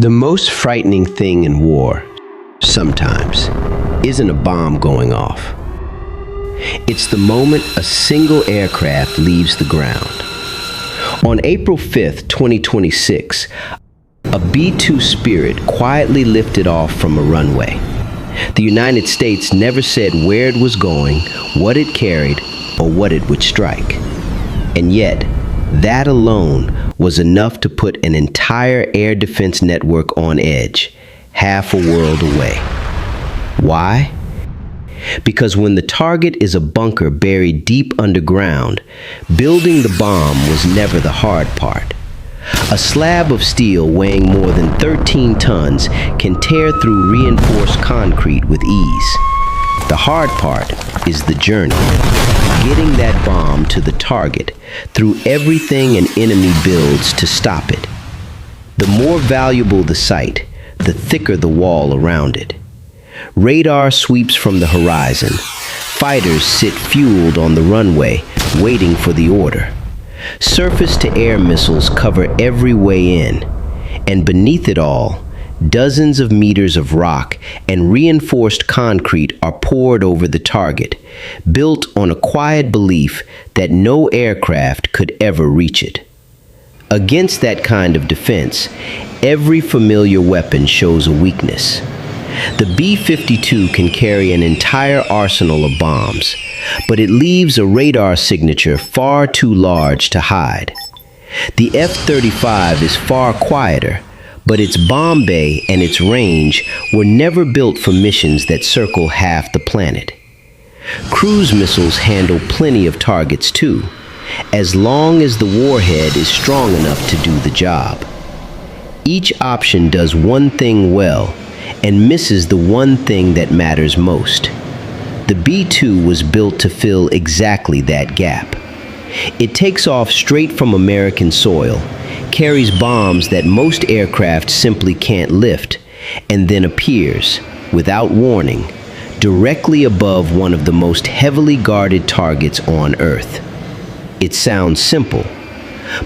The most frightening thing in war, sometimes, isn't a bomb going off. It's the moment a single aircraft leaves the ground. On April 5th, 2026, a B-2 Spirit quietly lifted off from a runway. The United States never said where it was going, what it carried, or what it would strike. And yet, that alone was enough to put an entire air defense network on edge, half a world away. Why? Because when the target is a bunker buried deep underground, building the bomb was never the hard part. A slab of steel weighing more than 13 tons can tear through reinforced concrete with ease. The hard part is the journey, getting that bomb to the target through everything an enemy builds to stop it. The more valuable the site, the thicker the wall around it. Radar sweeps from the horizon. Fighters sit fueled on the runway, waiting for the order. Surface-to-air missiles cover every way in, and beneath it all, dozens of meters of rock and reinforced concrete are poured over the target, built on a quiet belief that no aircraft could ever reach it. Against that kind of defense, every familiar weapon shows a weakness. The B-52 can carry an entire arsenal of bombs, but it leaves a radar signature far too large to hide. The F-35 is far quieter, but its bomb bay and its range were never built for missions that circle half the planet. Cruise missiles handle plenty of targets too, as long as the warhead is strong enough to do the job. Each option does one thing well and misses the one thing that matters most. The B-2 was built to fill exactly that gap. It takes off straight from American soil, carries bombs that most aircraft simply can't lift, and then appears, without warning, directly above one of the most heavily guarded targets on Earth. It sounds simple,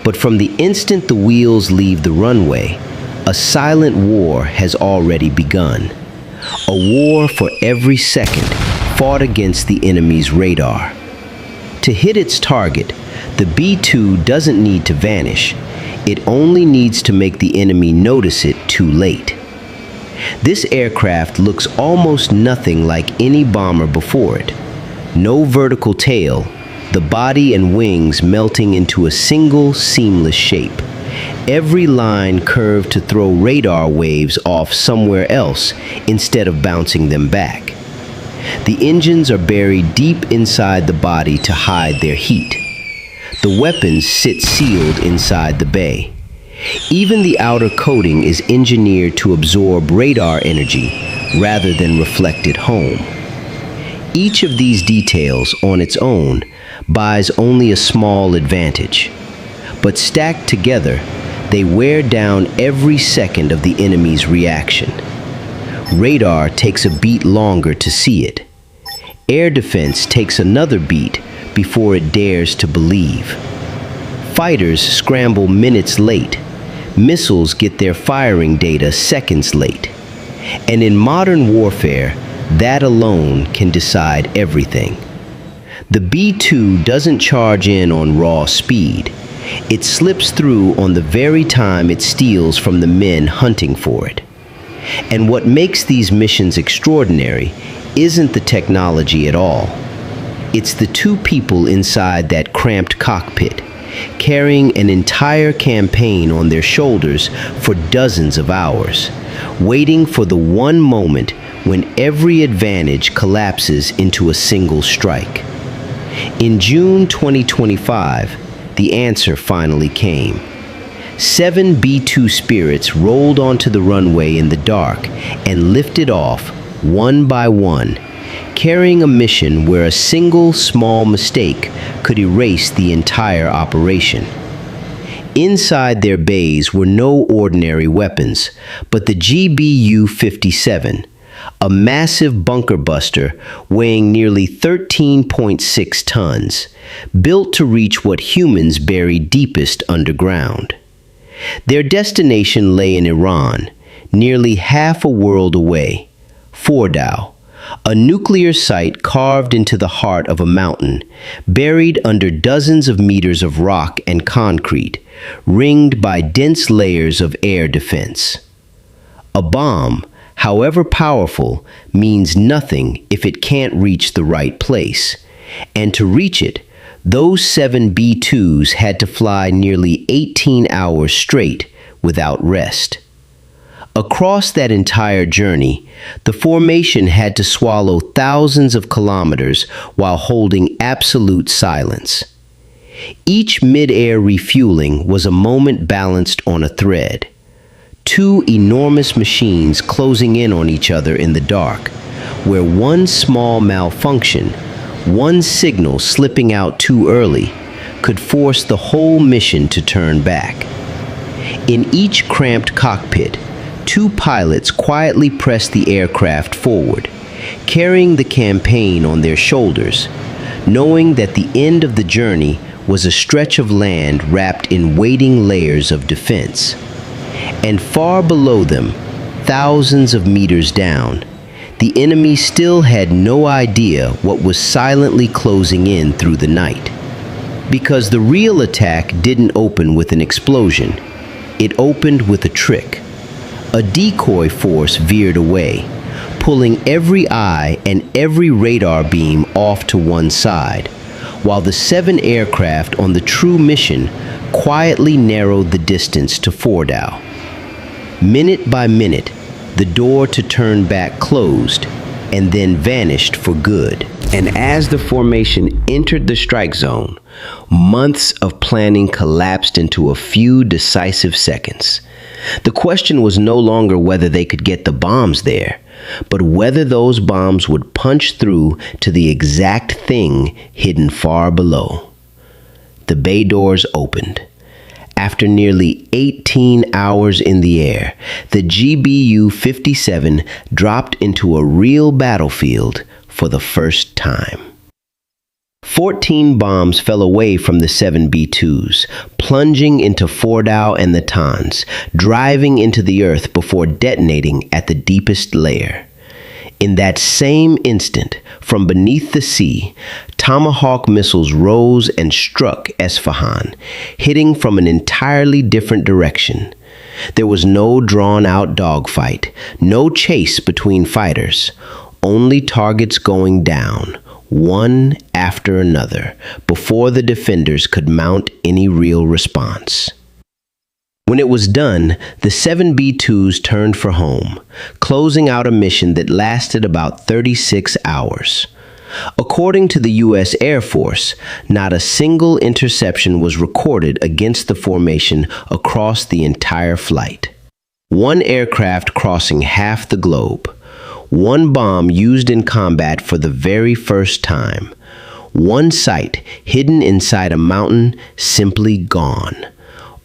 but from the instant the wheels leave the runway, a silent war has already begun. A war for every second fought against the enemy's radar. To hit its target, the B-2 doesn't need to vanish. It only needs to make the enemy notice it too late. This aircraft looks almost nothing like any bomber before it. No vertical tail, the body and wings melting into a single seamless shape. Every line curved to throw radar waves off somewhere else instead of bouncing them back. The engines are buried deep inside the body to hide their heat. The weapons sit sealed inside the bay. Even the outer coating is engineered to absorb radar energy rather than reflect it home. Each of these details on its own buys only a small advantage, but stacked together, they wear down every second of the enemy's reaction. Radar takes a beat longer to see it. Air defense takes another beat before it dares to believe. Fighters scramble minutes late. Missiles get their firing data seconds late. And in modern warfare, that alone can decide everything. The B-2 doesn't charge in on raw speed. It slips through on the very time it steals from the men hunting for it. And what makes these missions extraordinary isn't the technology at all. It's the two people inside that cramped cockpit, carrying an entire campaign on their shoulders for dozens of hours, waiting for the one moment when every advantage collapses into a single strike. In June 2025, the answer finally came. 7 B-2 Spirits rolled onto the runway in the dark and lifted off, one by one, carrying a mission where a single small mistake could erase the entire operation. Inside their bays were no ordinary weapons, but the GBU-57, a massive bunker buster weighing nearly 13.6 tons, built to reach what humans bury deepest underground. Their destination lay in Iran, nearly half a world away, Fordow, a nuclear site carved into the heart of a mountain, buried under dozens of meters of rock and concrete, ringed by dense layers of air defense. A bomb, however powerful, means nothing if it can't reach the right place. And to reach it, those 7 B-2s had to fly nearly 18 hours straight without rest. Across that entire journey, the formation had to swallow thousands of kilometers while holding absolute silence. Each mid-air refueling was a moment balanced on a thread. 2 enormous machines closing in on each other in the dark, where one small malfunction, one signal slipping out too early, could force the whole mission to turn back. In each cramped cockpit, 2 pilots quietly pressed the aircraft forward, carrying the campaign on their shoulders, knowing that the end of the journey was a stretch of land wrapped in waiting layers of defense. And far below them, thousands of meters down, the enemy still had no idea what was silently closing in through the night. Because the real attack didn't open with an explosion, it opened with a trick. A decoy force veered away, pulling every eye and every radar beam off to one side, while the 7 aircraft on the true mission quietly narrowed the distance to Fordow. Minute by minute, the door to turn back closed and then vanished for good. And as the formation entered the strike zone, months of planning collapsed into a few decisive seconds. The question was no longer whether they could get the bombs there, but whether those bombs would punch through to the exact thing hidden far below. The bay doors opened. After nearly 18 hours in the air, the GBU-57 dropped into a real battlefield for the first time. 14 bombs fell away from the 7 B-2s, plunging into Fordow and the Tans, driving into the earth before detonating at the deepest layer. In that same instant, from beneath the sea, Tomahawk missiles rose and struck Esfahan, hitting from an entirely different direction. There was no drawn-out dogfight, no chase between fighters, only targets going down, one after another, before the defenders could mount any real response. When it was done, the 7 B-2s turned for home, closing out a mission that lasted about 36 hours. According to the U.S. Air Force, not a single interception was recorded against the formation across the entire flight. 1 aircraft crossing half the globe. 1 bomb used in combat for the very first time. 1 site hidden inside a mountain simply gone.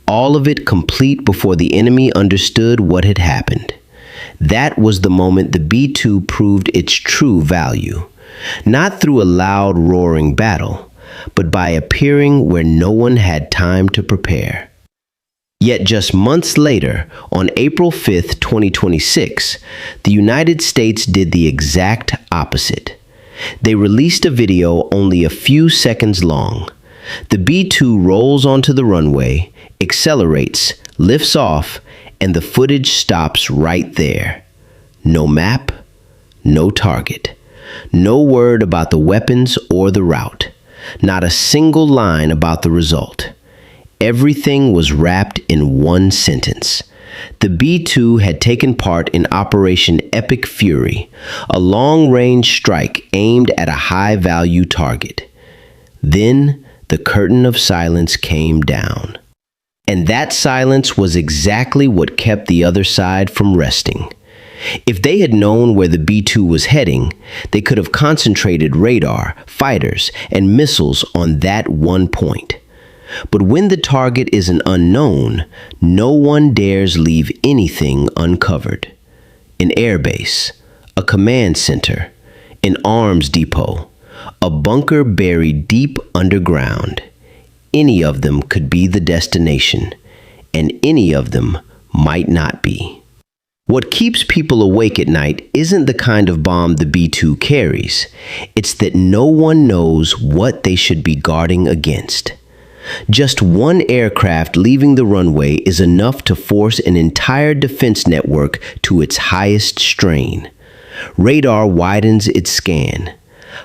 All of it complete before the enemy understood what had happened. That was the moment the B-2 proved its true value. Not through a loud, roaring battle, but by appearing where no one had time to prepare. Yet just months later, on April 5, 2026, the United States did the exact opposite. They released a video only a few seconds long. The B-2 rolls onto the runway, accelerates, lifts off, and the footage stops right there. No map, no target, no word about the weapons or the route, not a single line about the result. Everything was wrapped in one sentence. The B-2 had taken part in Operation Epic Fury, a long-range strike aimed at a high-value target. Then the curtain of silence came down. And that silence was exactly what kept the other side from resting. If they had known where the B-2 was heading, they could have concentrated radar, fighters, and missiles on that one point. But when the target is an unknown, no one dares leave anything uncovered. An airbase, a command center, an arms depot, a bunker buried deep underground. Any of them could be the destination, and any of them might not be. What keeps people awake at night isn't the kind of bomb the B-2 carries. It's that no one knows what they should be guarding against. Just one aircraft leaving the runway is enough to force an entire defense network to its highest strain. Radar widens its scan.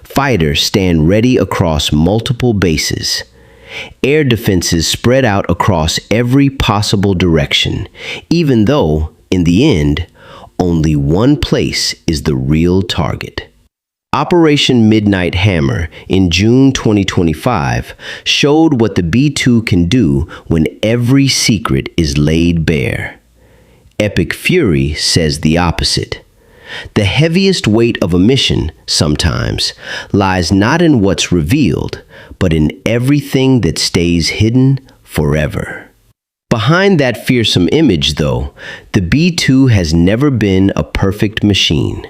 Fighters stand ready across multiple bases. Air defenses spread out across every possible direction, even though, in the end, only one place is the real target. Operation Midnight Hammer in June 2025 showed what the B-2 can do when every secret is laid bare. Epic Fury says the opposite. The heaviest weight of a mission, sometimes, lies not in what's revealed, but in everything that stays hidden forever. Behind that fearsome image, though, the B-2 has never been a perfect machine.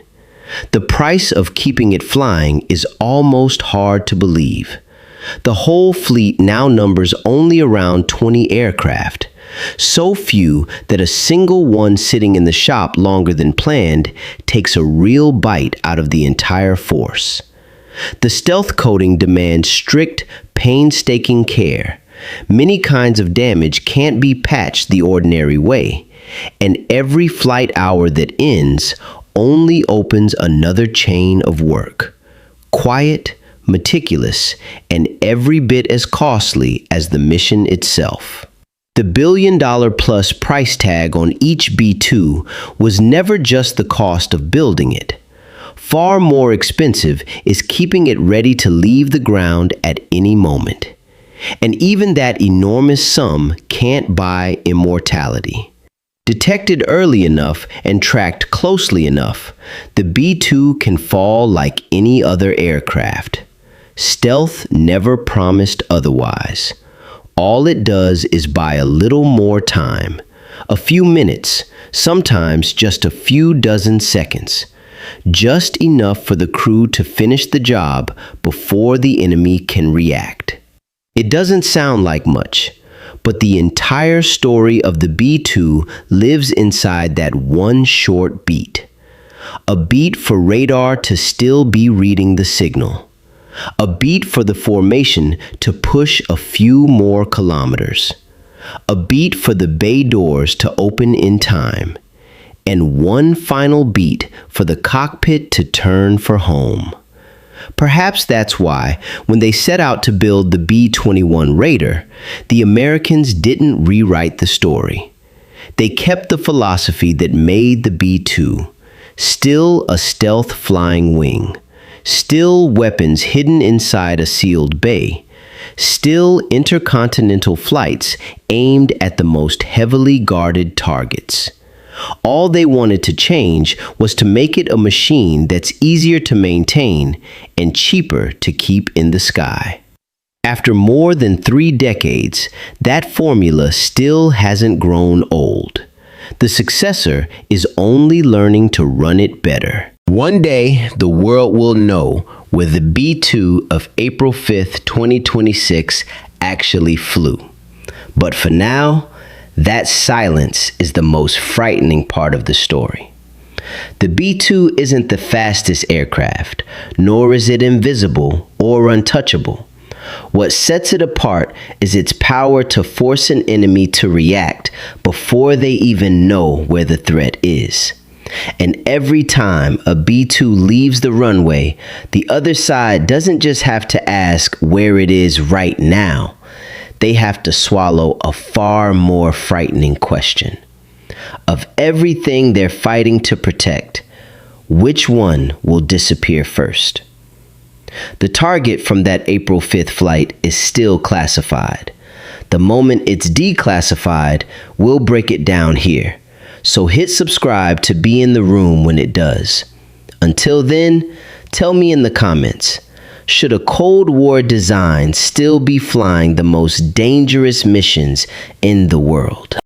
The price of keeping it flying is almost hard to believe. The whole fleet now numbers only around 20 aircraft, so few that a single one sitting in the shop longer than planned takes a real bite out of the entire force. The stealth coating demands strict, painstaking care. Many kinds of damage can't be patched the ordinary way, and every flight hour that ends only opens another chain of work. Quiet, meticulous, and every bit as costly as the mission itself. The billion-dollar-plus price tag on each B-2 was never just the cost of building it. Far more expensive is keeping it ready to leave the ground at any moment. And even that enormous sum can't buy immortality. Detected early enough and tracked closely enough, the B-2 can fall like any other aircraft. Stealth never promised otherwise. All it does is buy a little more time, a few minutes, sometimes just a few dozen seconds, just enough for the crew to finish the job before the enemy can react. It doesn't sound like much, but the entire story of the B-2 lives inside that one short beat. A beat for radar to still be reading the signal. A beat for the formation to push a few more kilometers. A beat for the bay doors to open in time. And one final beat for the cockpit to turn for home. Perhaps that's why, when they set out to build the B-21 Raider, the Americans didn't rewrite the story. They kept the philosophy that made the B-2, still a stealth flying wing, still weapons hidden inside a sealed bay, still intercontinental flights aimed at the most heavily guarded targets. All they wanted to change was to make it a machine that's easier to maintain and cheaper to keep in the sky. After more than 3 decades, that formula still hasn't grown old. The successor is only learning to run it better. One day, the world will know where the B-2 of April 5th, 2026 actually flew. But for now, that silence is the most frightening part of the story. The B-2 isn't the fastest aircraft, nor is it invisible or untouchable. What sets it apart is its power to force an enemy to react before they even know where the threat is. And every time a B-2 leaves the runway, the other side doesn't just have to ask where it is right now. They have to swallow a far more frightening question. Of everything they're fighting to protect, which one will disappear first? The target from that April 5th flight is still classified. The moment it's declassified, we'll break it down here. So hit subscribe to be in the room when it does. Until then, tell me in the comments, should a Cold War design still be flying the most dangerous missions in the world?